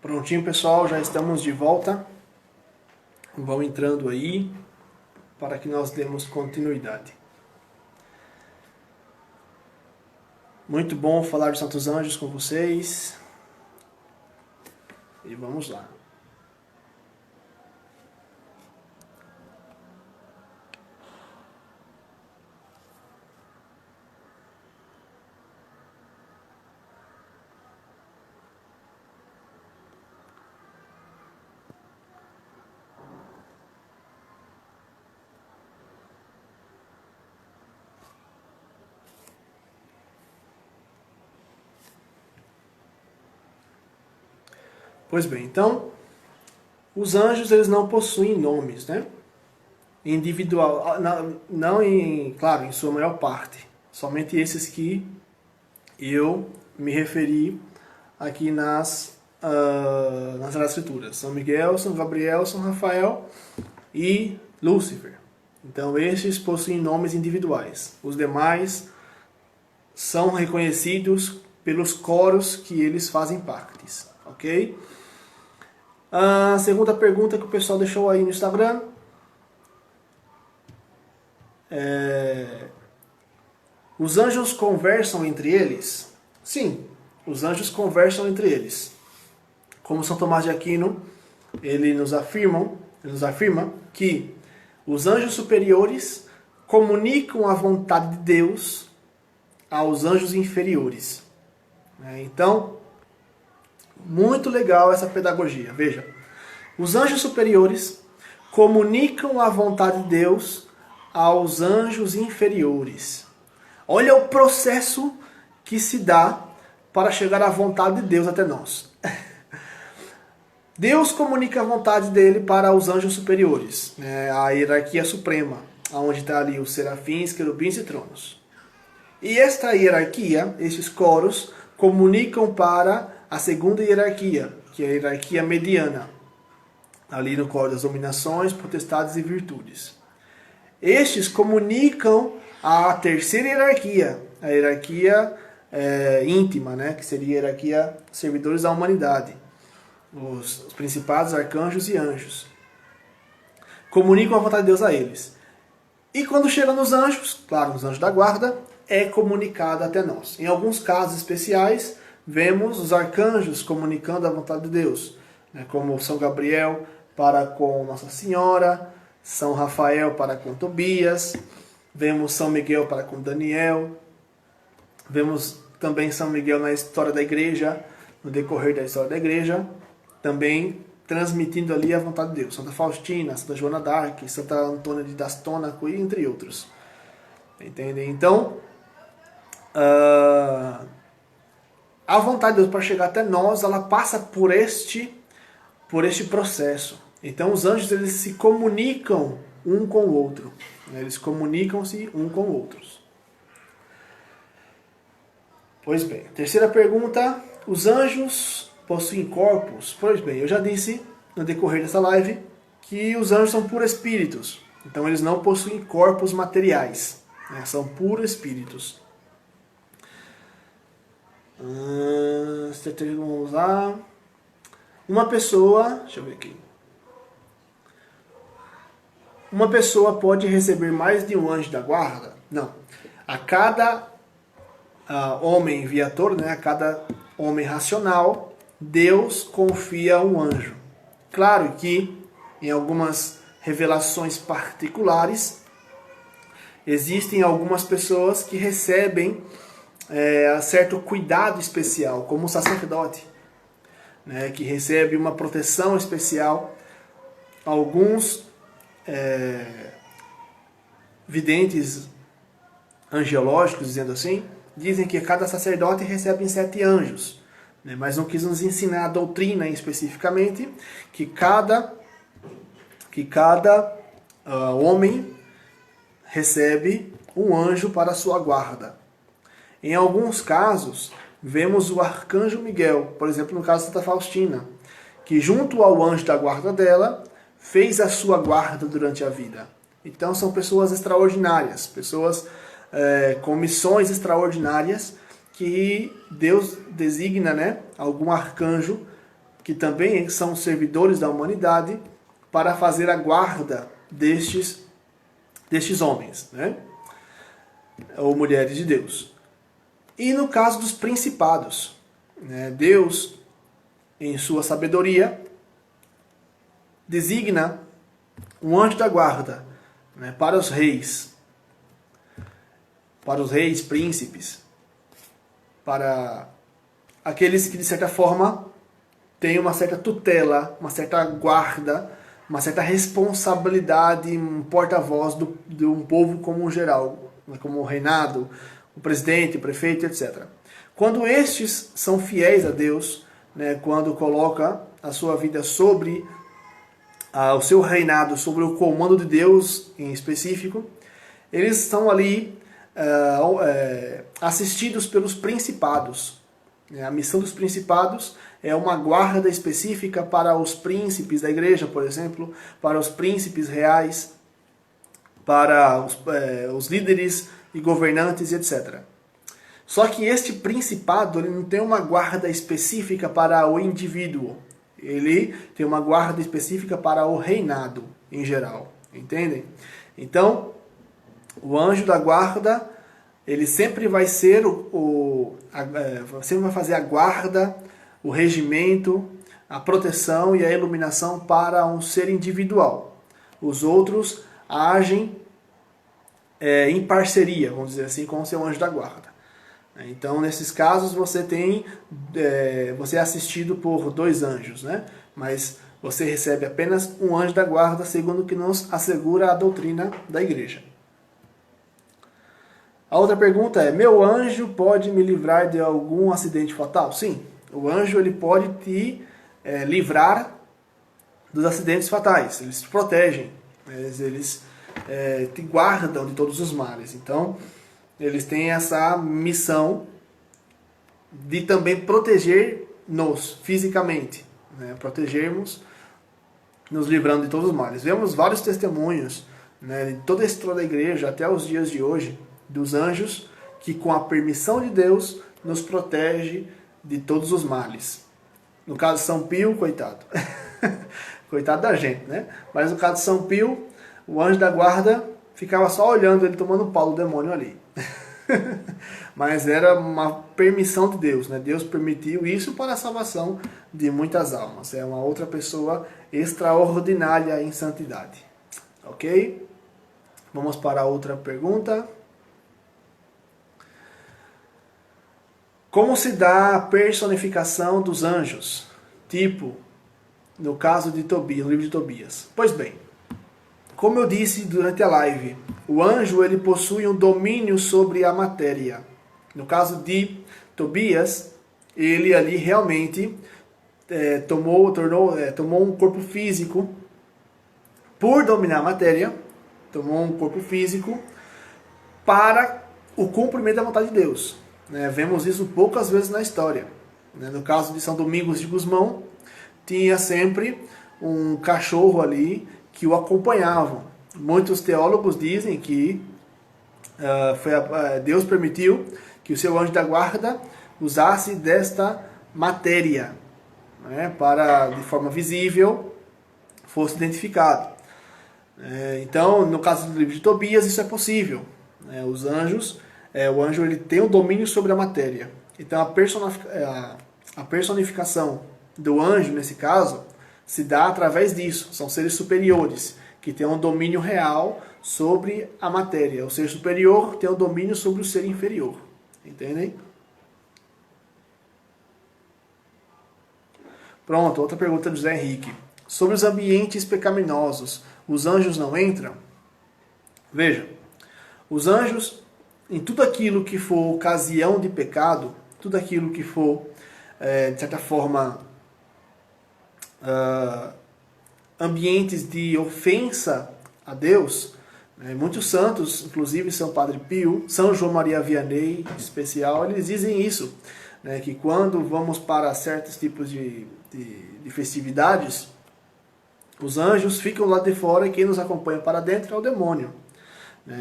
Prontinho, pessoal, já estamos de volta. Vão entrando aí para que nós demos continuidade. Muito bom falar dos Santos Anjos com vocês. E vamos lá. Pois bem, então, os anjos eles não possuem nomes, né? Individual, não em, claro, em sua maior parte. Somente esses que eu me referi aqui nas Escrituras. São Miguel, São Gabriel, São Rafael e Lúcifer. Então estes possuem nomes individuais. Os demais são reconhecidos pelos coros que eles fazem partes. Ok? A segunda pergunta que o pessoal deixou aí no Instagram. Os anjos conversam entre eles? Sim, os anjos conversam entre eles. Como São Tomás de Aquino, ele nos afirma que os anjos superiores comunicam a vontade de Deus aos anjos inferiores. Então, muito legal essa pedagogia. Veja, os anjos superiores comunicam a vontade de Deus aos anjos inferiores. Olha o processo que se dá para chegar à vontade de Deus até nós. Deus comunica a vontade dele para os anjos superiores, a hierarquia suprema, onde está ali os serafins, querubins e tronos. E esta hierarquia, esses coros, comunicam para a segunda hierarquia, que é a hierarquia mediana, ali no coro das dominações, potestades e virtudes. Estes comunicam à terceira hierarquia, a hierarquia íntima, que seria a hierarquia servidores da humanidade, os principados, arcanjos e anjos. Comunicam a vontade de Deus a eles. E quando chega nos anjos, claro, nos anjos da guarda, é comunicado até nós. Em alguns casos especiais, vemos os arcanjos comunicando a vontade de Deus, como São Gabriel para com Nossa Senhora, São Rafael para com Tobias, vemos São Miguel para com Daniel, vemos também São Miguel na história da igreja, no decorrer da história da igreja, também transmitindo ali a vontade de Deus. Santa Faustina, Santa Joana d'Arc, Santa Antônia de Dastônaco, e entre outros. Entendem? Então, a vontade de Deus para chegar até nós, ela passa por este processo. Então os anjos eles se comunicam um com o outro. Eles comunicam-se um com outros. Pois bem, terceira pergunta. Os anjos possuem corpos? Pois bem, eu já disse no decorrer dessa live que os anjos são puros espíritos. Então eles não possuem corpos materiais. São puros espíritos. Vamos lá. Uma pessoa... Deixa eu ver aqui. Uma pessoa pode receber mais de um anjo da guarda? Não. A cada homem viator, a cada homem racional, Deus confia um anjo. Claro que em algumas revelações particulares, existem algumas pessoas que recebem certo cuidado especial, como o sacerdote, que recebe uma proteção especial. Alguns videntes angelológicos, dizendo assim, dizem que cada sacerdote recebe 7 anjos, mas não quis nos ensinar a doutrina especificamente que cada homem recebe um anjo para a sua guarda. Em alguns casos, vemos o arcanjo Miguel, por exemplo, no caso de Santa Faustina, que junto ao anjo da guarda dela, fez a sua guarda durante a vida. Então são pessoas extraordinárias, pessoas com missões extraordinárias, que Deus designa algum arcanjo que também são servidores da humanidade, para fazer a guarda destes homens, né? Ou mulheres de Deus. E no caso dos principados, né? Deus, em sua sabedoria, designa um anjo da guarda, né? Para os reis, príncipes, para aqueles que de certa forma têm uma certa tutela, uma certa guarda, uma certa responsabilidade, um porta-voz de um povo como um geral, como o reinado, o presidente, o prefeito, etc. Quando estes são fiéis a Deus, né, quando coloca a sua vida sobre o seu reinado, sobre o comando de Deus em específico, eles estão ali assistidos pelos principados. A missão dos principados é uma guarda específica para os príncipes da igreja, por exemplo, para os príncipes reais, para os líderes e governantes, etc. Só que este principado ele não tem uma guarda específica para o indivíduo. Ele tem uma guarda específica para o reinado em geral. Entendem? Então, o anjo da guarda, ele sempre vai ser sempre vai fazer a guarda, o regimento, a proteção e a iluminação para um ser individual. Os outros agem em parceria, vamos dizer assim, com o seu anjo da guarda. Então, nesses casos, você é assistido por 2 anjos, né? Mas você recebe apenas um anjo da guarda, segundo o que nos assegura a doutrina da igreja. A outra pergunta é: meu anjo pode me livrar de algum acidente fatal? Sim, o anjo ele pode te livrar dos acidentes fatais. Eles te protegem, eles te guardam de todos os males. Então, eles têm essa missão de também proteger-nos fisicamente, né? Protegermos, nos livrando de todos os males. Vemos vários testemunhos, né, de toda a história da igreja até os dias de hoje, dos anjos que, com a permissão de Deus, nos protege de todos os males. No caso de São Pio, coitado. Coitado da gente, né? Mas no caso de São Pio, o anjo da guarda ficava só olhando ele tomando pau do demônio ali. Mas era uma permissão de Deus, né? Deus permitiu isso para a salvação de muitas almas. É uma outra pessoa extraordinária em santidade. Ok? Vamos para a outra pergunta. Como se dá a personificação dos anjos? Tipo, no caso de Tobias, no livro de Tobias. Pois bem, como eu disse durante a live, o anjo ele possui um domínio sobre a matéria. No caso de Tobias, ele ali realmente tomou um corpo físico por dominar a matéria, tomou um corpo físico para o cumprimento da vontade de Deus. Vemos isso poucas vezes na história. No caso de São Domingos de Gusmão, tinha sempre um cachorro ali que o acompanhavam. Muitos teólogos dizem que Deus permitiu que o seu anjo da guarda usasse desta matéria, né, para, de forma visível, fosse identificado. Então, no caso do livro de Tobias, isso é possível. Os anjos, o anjo ele tem um domínio sobre a matéria. Então, a personificação do anjo, nesse caso, se dá através disso. São seres superiores, que têm um domínio real sobre a matéria. O ser superior tem um domínio sobre o ser inferior. Entendem? Pronto, outra pergunta do José Henrique. Sobre os ambientes pecaminosos, os anjos não entram? Veja, os anjos, em tudo aquilo que for ocasião de pecado, tudo aquilo que for, de certa forma, ambientes de ofensa a Deus, muitos santos, inclusive São Padre Pio, São João Maria Vianney, em especial, eles dizem isso, que quando vamos para certos tipos de festividades, os anjos ficam lá de fora e quem nos acompanha para dentro é o demônio.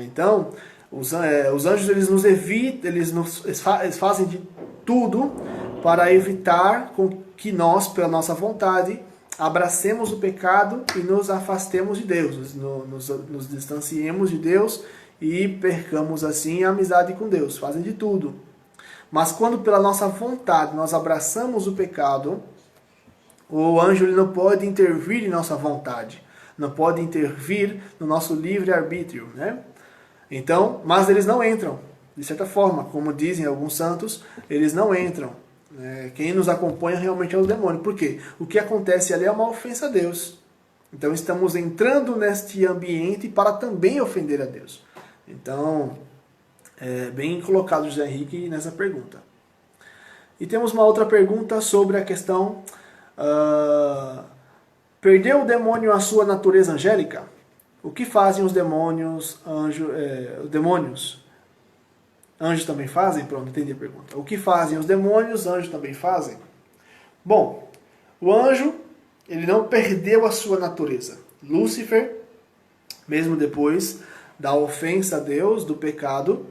Então, os anjos eles nos evitam, eles fazem de tudo para evitar que nós, pela nossa vontade, abracemos o pecado e nos afastemos de Deus, nos distanciemos de Deus e percamos assim a amizade com Deus. Fazem de tudo. Mas quando pela nossa vontade nós abraçamos o pecado, o anjo ele não pode intervir em nossa vontade, não pode intervir no nosso livre-arbítrio, né? Então, mas eles não entram, de certa forma, como dizem alguns santos, eles não entram. Quem nos acompanha realmente é o demônio. Por quê? O que acontece ali é uma ofensa a Deus. Então estamos entrando neste ambiente para também ofender a Deus. Então, bem colocado José Henrique nessa pergunta. E temos uma outra pergunta sobre a questão: perdeu o demônio a sua natureza angélica? O que fazem os demônios, demônios? Anjos também fazem? Pronto, entendi a pergunta. O que fazem os demônios, anjos também fazem? Bom, o anjo, ele não perdeu a sua natureza. Lúcifer, mesmo depois da ofensa a Deus, do pecado,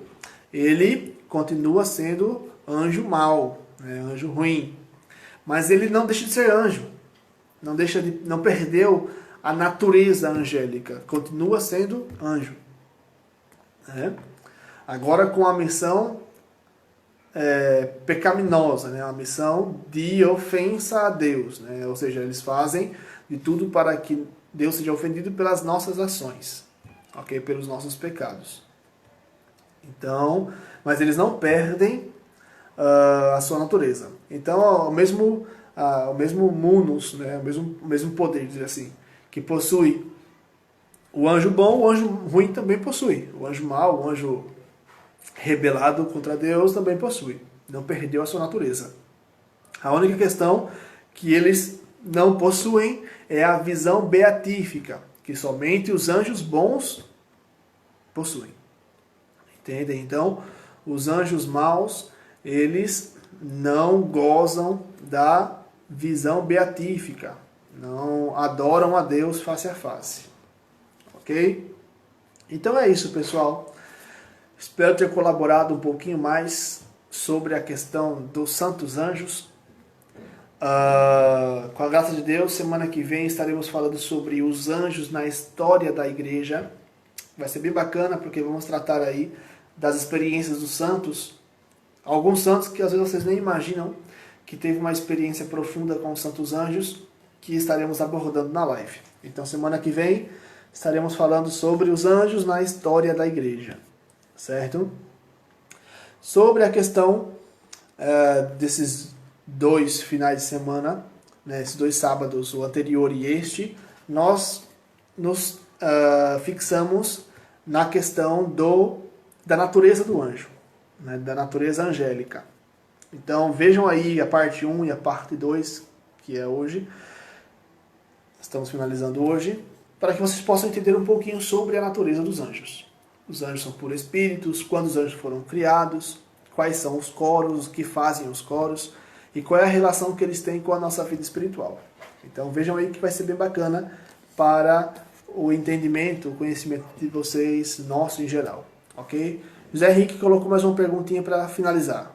ele continua sendo anjo mau, anjo ruim. Mas ele não deixa de ser anjo. Não perdeu a natureza angélica. Continua sendo anjo. Agora com a missão pecaminosa, uma missão de ofensa a Deus. Ou seja, eles fazem de tudo para que Deus seja ofendido pelas nossas ações, pelos nossos pecados. Então, mas eles não perdem a sua natureza. Então, o mesmo munus, o mesmo poder, dizer assim, que possui o anjo bom, o anjo ruim também possui. O anjo mau, o anjo rebelado contra Deus também possui. Não perdeu a sua natureza. A única questão que eles não possuem é a visão beatífica, que somente os anjos bons possuem. Entendem? Então, os anjos maus, eles não gozam da visão beatífica. Não adoram a Deus face a face. Ok? Então é isso, pessoal. Espero ter colaborado um pouquinho mais sobre a questão dos santos anjos. Com a graça de Deus, semana que vem estaremos falando sobre os anjos na história da igreja. Vai ser bem bacana, porque vamos tratar aí das experiências dos santos. Alguns santos que às vezes vocês nem imaginam que teve uma experiência profunda com os santos anjos, que estaremos abordando na live. Então, semana que vem, estaremos falando sobre os anjos na história da igreja. Certo? Sobre a questão desses 2 finais de semana, esses 2 sábados, o anterior e este, nós nos fixamos na questão da natureza do anjo, da natureza angélica. Então vejam aí a parte 1 e a parte 2, que é hoje. Estamos finalizando hoje, para que vocês possam entender um pouquinho sobre a natureza dos anjos. Os anjos são por espíritos, quando os anjos foram criados, quais são os coros, o que fazem os coros e qual é a relação que eles têm com a nossa vida espiritual. Então vejam aí que vai ser bem bacana para o entendimento, o conhecimento de vocês, nosso em geral. Ok? José Henrique colocou mais uma perguntinha para finalizar.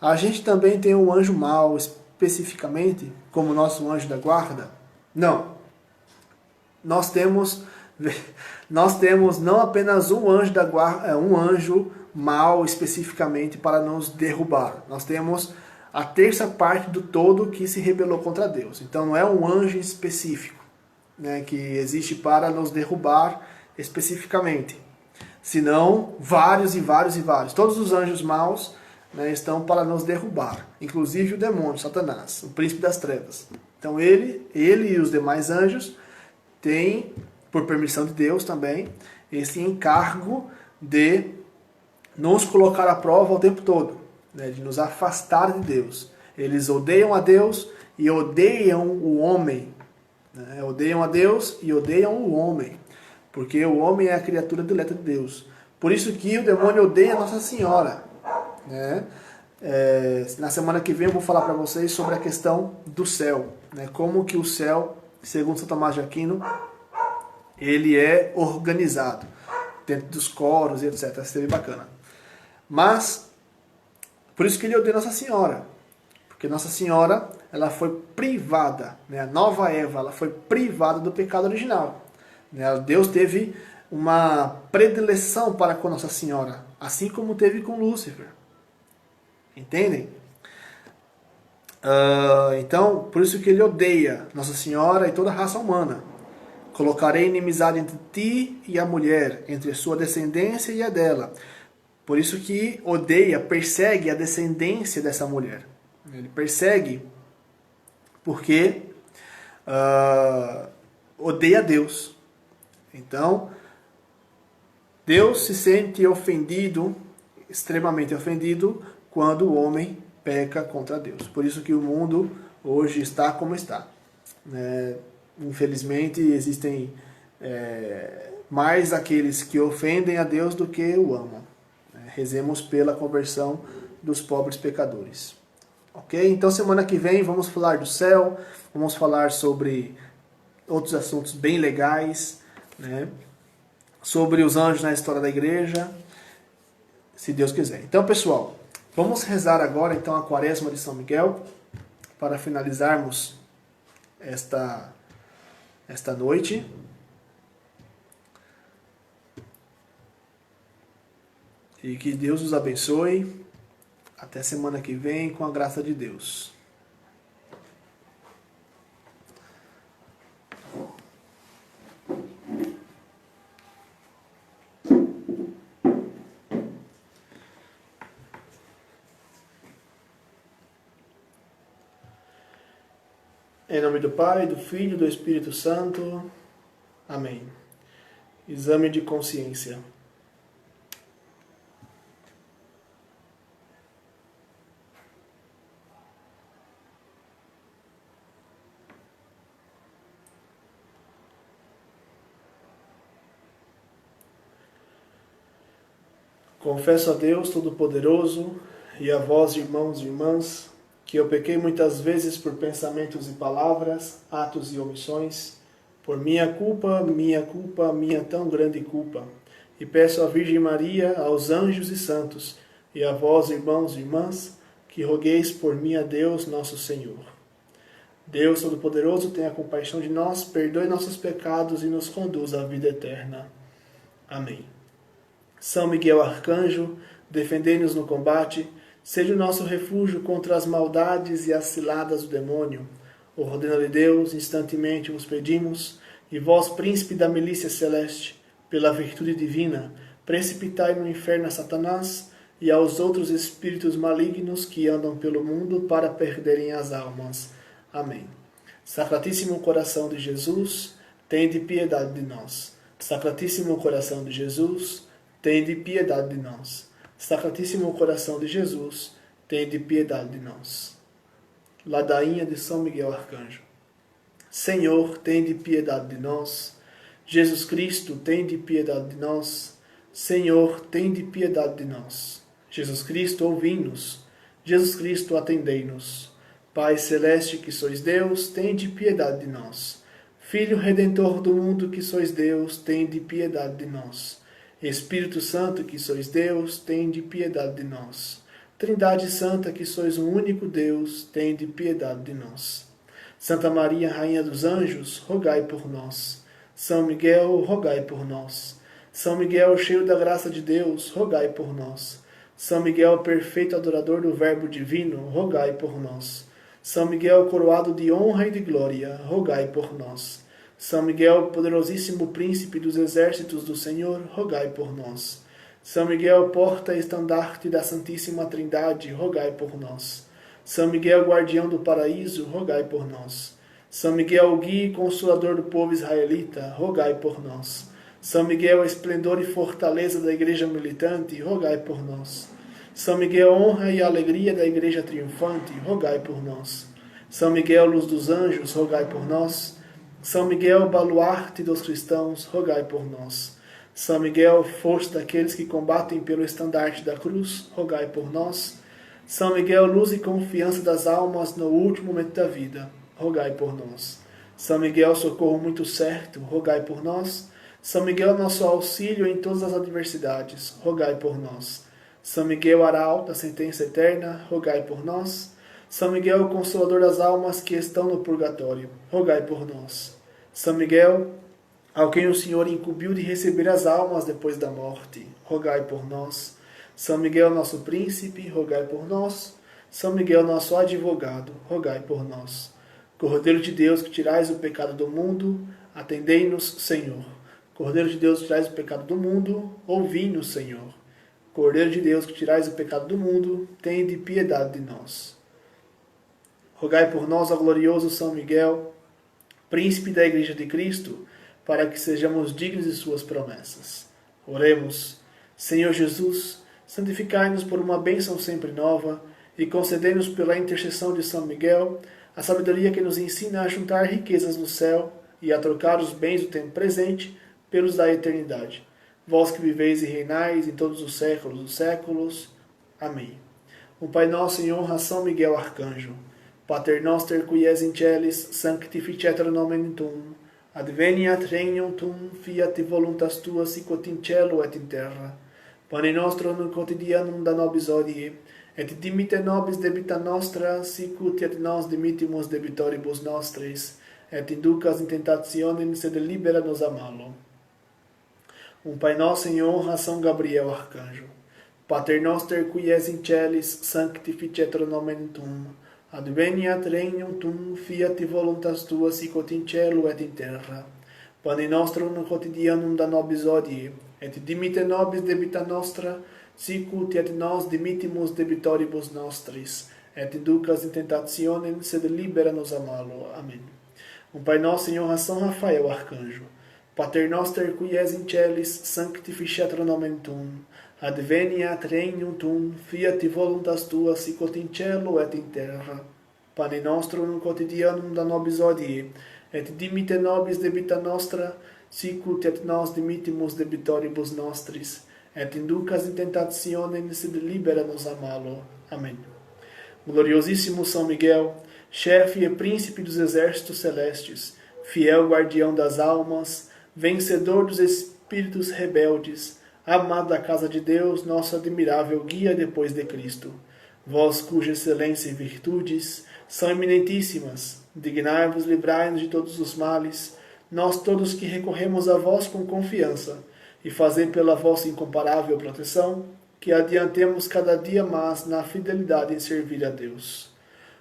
A gente também tem um anjo mau especificamente, como nosso anjo da guarda? Não. Nós temos não apenas um anjo da guarda, um anjo mau especificamente para nos derrubar. Nós temos a terça parte do todo que se rebelou contra Deus. Então não é um anjo específico, que existe para nos derrubar especificamente. Senão vários e vários e vários. Todos os anjos maus estão para nos derrubar. Inclusive o demônio, Satanás, o príncipe das trevas. Então ele e os demais anjos têm, por permissão de Deus também, esse encargo de nos colocar à prova o tempo todo, de nos afastar de Deus. Eles odeiam a Deus e odeiam o homem. Odeiam a Deus e odeiam o homem, porque o homem é a criatura dileta de Deus. Por isso que o demônio odeia Nossa Senhora. Na semana que vem eu vou falar para vocês sobre a questão do céu, como que o céu, segundo São Tomás de Aquino, ele é organizado dentro dos coros e etc. Isso é bem bacana. Mas, por isso que ele odeia Nossa Senhora. Porque Nossa Senhora, ela foi privada, né? A nova Eva, ela foi privada do pecado original. Né? Deus teve uma predileção para com Nossa Senhora, assim como teve com Lúcifer. Entendem? Então, por isso que ele odeia Nossa Senhora e toda a raça humana. Colocarei inimizade entre ti e a mulher, entre a sua descendência e a dela. Por isso que odeia, persegue a descendência dessa mulher. Ele persegue porque odeia Deus. Então, Deus se sente ofendido, extremamente ofendido, quando o homem peca contra Deus. Por isso que o mundo hoje está como está. Infelizmente, existem mais aqueles que ofendem a Deus do que o amam. Rezemos pela conversão dos pobres pecadores. Ok? Então, semana que vem, vamos falar do céu, vamos falar sobre outros assuntos bem legais, né? Sobre os anjos na história da igreja, se Deus quiser. Então, pessoal, vamos rezar agora então a Quaresma de São Miguel, para finalizarmos esta noite. E que Deus os abençoe. Até semana que vem, com a graça de Deus. Em nome do Pai, do Filho e do Espírito Santo. Amém. Exame de consciência. Confesso a Deus Todo-Poderoso e a vós, irmãos e irmãs, que eu pequei muitas vezes por pensamentos e palavras, atos e omissões, por minha culpa, minha tão grande culpa. E peço à Virgem Maria, aos anjos e santos, e a vós, irmãos e irmãs, que rogueis por mim a Deus, nosso Senhor. Deus Todo-Poderoso, tenha compaixão de nós, perdoe nossos pecados e nos conduz à vida eterna. Amém. São Miguel Arcanjo, defendei-nos no combate, seja o nosso refúgio contra as maldades e as ciladas do demônio. Ordena-lhe Deus, instantemente vos pedimos, e vós, príncipe da milícia celeste, pela virtude divina, precipitai no inferno a Satanás e aos outros espíritos malignos que andam pelo mundo para perderem as almas. Amém. Sacratíssimo coração de Jesus, tende piedade de nós. Sacratíssimo coração de Jesus, tende piedade de nós. Sacratíssimo coração de Jesus, tende piedade de nós. Ladainha de São Miguel Arcanjo. Senhor, tende piedade de nós. Jesus Cristo, tende piedade de nós. Senhor, tende piedade de nós. Jesus Cristo, ouvi-nos. Jesus Cristo, atendei-nos. Pai celeste que sois Deus, tende piedade de nós. Filho Redentor do mundo que sois Deus, tende piedade de nós. Espírito Santo que sois Deus, tende piedade de nós. Trindade Santa que sois um único Deus, tende piedade de nós. Santa Maria, Rainha dos Anjos, rogai por nós. São Miguel, rogai por nós. São Miguel, cheio da graça de Deus, rogai por nós. São Miguel, perfeito adorador do Verbo divino, rogai por nós. São Miguel, coroado de honra e de glória, rogai por nós. São Miguel, poderosíssimo príncipe dos exércitos do Senhor, rogai por nós. São Miguel, porta e estandarte da Santíssima Trindade, rogai por nós. São Miguel, guardião do paraíso, rogai por nós. São Miguel, guia e consolador do povo israelita, rogai por nós. São Miguel, esplendor e fortaleza da igreja militante, rogai por nós. São Miguel, honra e alegria da igreja triunfante, rogai por nós. São Miguel, luz dos anjos, rogai por nós. São Miguel, baluarte dos cristãos, rogai por nós. São Miguel, força daqueles que combatem pelo estandarte da cruz, rogai por nós. São Miguel, luz e confiança das almas no último momento da vida, rogai por nós. São Miguel, socorro muito certo, rogai por nós. São Miguel, nosso auxílio em todas as adversidades, rogai por nós. São Miguel, arauto da sentença eterna, rogai por nós. São Miguel, consolador das almas que estão no purgatório, rogai por nós. São Miguel, ao quem o Senhor incumbiu de receber as almas depois da morte, rogai por nós. São Miguel, nosso príncipe, rogai por nós. São Miguel, nosso advogado, rogai por nós. Cordeiro de Deus, que tirais o pecado do mundo, atendei-nos, Senhor. Cordeiro de Deus, que tirais o pecado do mundo, ouvi-nos, Senhor. Cordeiro de Deus, que tirais o pecado do mundo, tende piedade de nós. Rogai por nós, ó glorioso São Miguel, príncipe da Igreja de Cristo, para que sejamos dignos de suas promessas. Oremos. Senhor Jesus, santificai-nos por uma bênção sempre nova e concedei-nos pela intercessão de São Miguel a sabedoria que nos ensina a juntar riquezas no céu e a trocar os bens do tempo presente pelos da eternidade. Vós que viveis e reinais em todos os séculos dos séculos. Amém. Um Pai Nosso em honra a São Miguel Arcanjo. Pater noster qui es in celis, sanctificetur nomen tuum, adveniat regnum tuum, fiat voluntas tua sicut in cielo et in terra. Pane nostrum quotidianum da nobis hodie, et dimitte nobis debita nostra, sicut et nos dimittimus debitoribus nostris, et inducas in tentationem, sed libera nos a malo. Um Pai Nosso em honra a São Gabriel Arcanjo. Pater noster qui es in celis, sanctificetur nomen tuum, adveniat regnum tuum, fiat voluntas tua sicut in cielo et in terra. Pane nostrum quotidianum da nobis hodie, et dimitte nobis debita nostra, sicut et nos dimittimus debitoribus nostris, et inducas in tentationem, sed libera nos a malo. Amém. Um Pai Nosso em honra a São Rafael Arcanjo. Pater noster qui es in celis, sanctificetur nomen tuum, adveniat regnum tuum, fiat voluntas tua sicut in cielo et in terra. Pane nostrum quotidianum da nobis hodie, et dimitte nobis debita nostra, sicut et nos dimittimus debitoribus nostris, et inducas in tentationem, sed libera nos a malo. Amém. Gloriosíssimo São Miguel, chefe e príncipe dos exércitos celestes, fiel guardião das almas, vencedor dos espíritos rebeldes, amado da casa de Deus, nosso admirável guia depois de Cristo. Vós, cuja excelência e virtudes são eminentíssimas, dignai-vos livrai-nos de todos os males, nós todos que recorremos a vós com confiança, e fazei pela vossa incomparável proteção, que adiantemos cada dia mais na fidelidade em servir a Deus.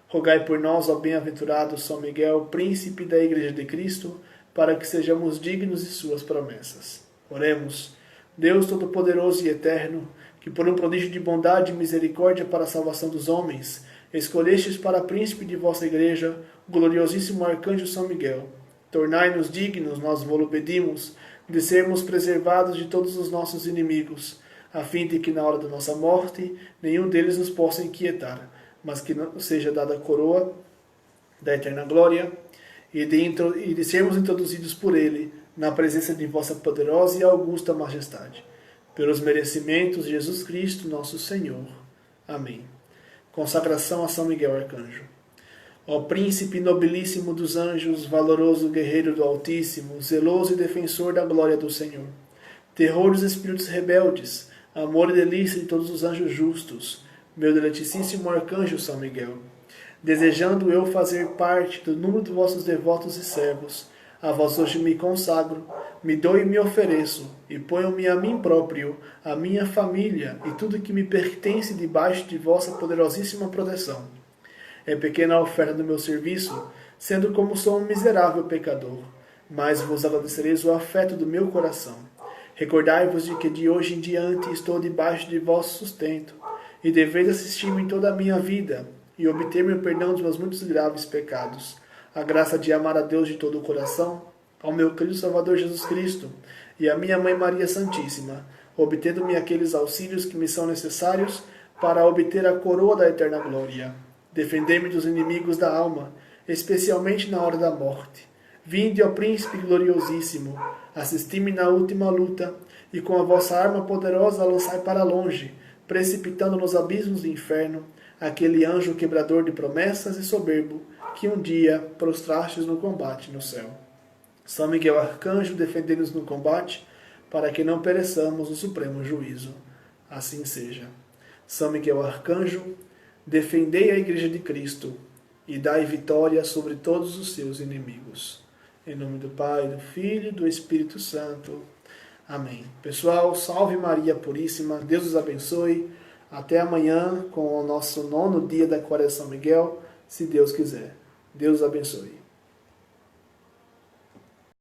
Rogai por nós, ó bem-aventurado São Miguel, príncipe da Igreja de Cristo, para que sejamos dignos de suas promessas. Oremos. Deus Todo-Poderoso e Eterno, que por um prodígio de bondade e misericórdia para a salvação dos homens, escolhestes para príncipe de vossa Igreja o gloriosíssimo Arcanjo São Miguel. Tornai-nos dignos, nós vos pedimos, de sermos preservados de todos os nossos inimigos, a fim de que na hora da nossa morte nenhum deles nos possa inquietar, mas que nos seja dada a coroa da eterna glória e de sermos introduzidos por ele na presença de vossa poderosa e augusta majestade. Pelos merecimentos de Jesus Cristo, nosso Senhor. Amém. Consagração a São Miguel Arcanjo. Ó príncipe nobilíssimo dos anjos, valoroso guerreiro do Altíssimo, zeloso e defensor da glória do Senhor, terror dos espíritos rebeldes, amor e delícia de todos os anjos justos, meu deleticíssimo arcanjo São Miguel, desejando eu fazer parte do número de vossos devotos e servos, a vós hoje me consagro, me dou e me ofereço, e ponho-me a mim próprio, a minha família e tudo que me pertence debaixo de vossa poderosíssima proteção. É pequena a oferta do meu serviço, sendo como sou um miserável pecador, mas vos agradecereis o afeto do meu coração. Recordai-vos de que de hoje em diante estou debaixo de vosso sustento, e deveis assistir-me em toda a minha vida, e obter-me o perdão dos meus muitos graves pecados, a graça de amar a Deus de todo o coração, ao meu querido Salvador Jesus Cristo, e a minha Mãe Maria Santíssima, obtendo-me aqueles auxílios que me são necessários para obter a coroa da eterna glória. Defender-me dos inimigos da alma, especialmente na hora da morte. Vinde, ó Príncipe gloriosíssimo, assisti-me na última luta, e com a vossa arma poderosa lançai para longe, precipitando nos abismos do inferno, aquele anjo quebrador de promessas e soberbo, que um dia prostrastes no combate no céu. São Miguel Arcanjo, defendei-nos no combate, para que não pereçamos no supremo juízo. Assim seja. São Miguel Arcanjo, defendei a Igreja de Cristo e dai vitória sobre todos os seus inimigos. Em nome do Pai, do Filho e do Espírito Santo. Amém. Pessoal, salve Maria Puríssima, Deus os abençoe. Até amanhã com o nosso 9º dia da Quaresma São Miguel, se Deus quiser. Deus os abençoe.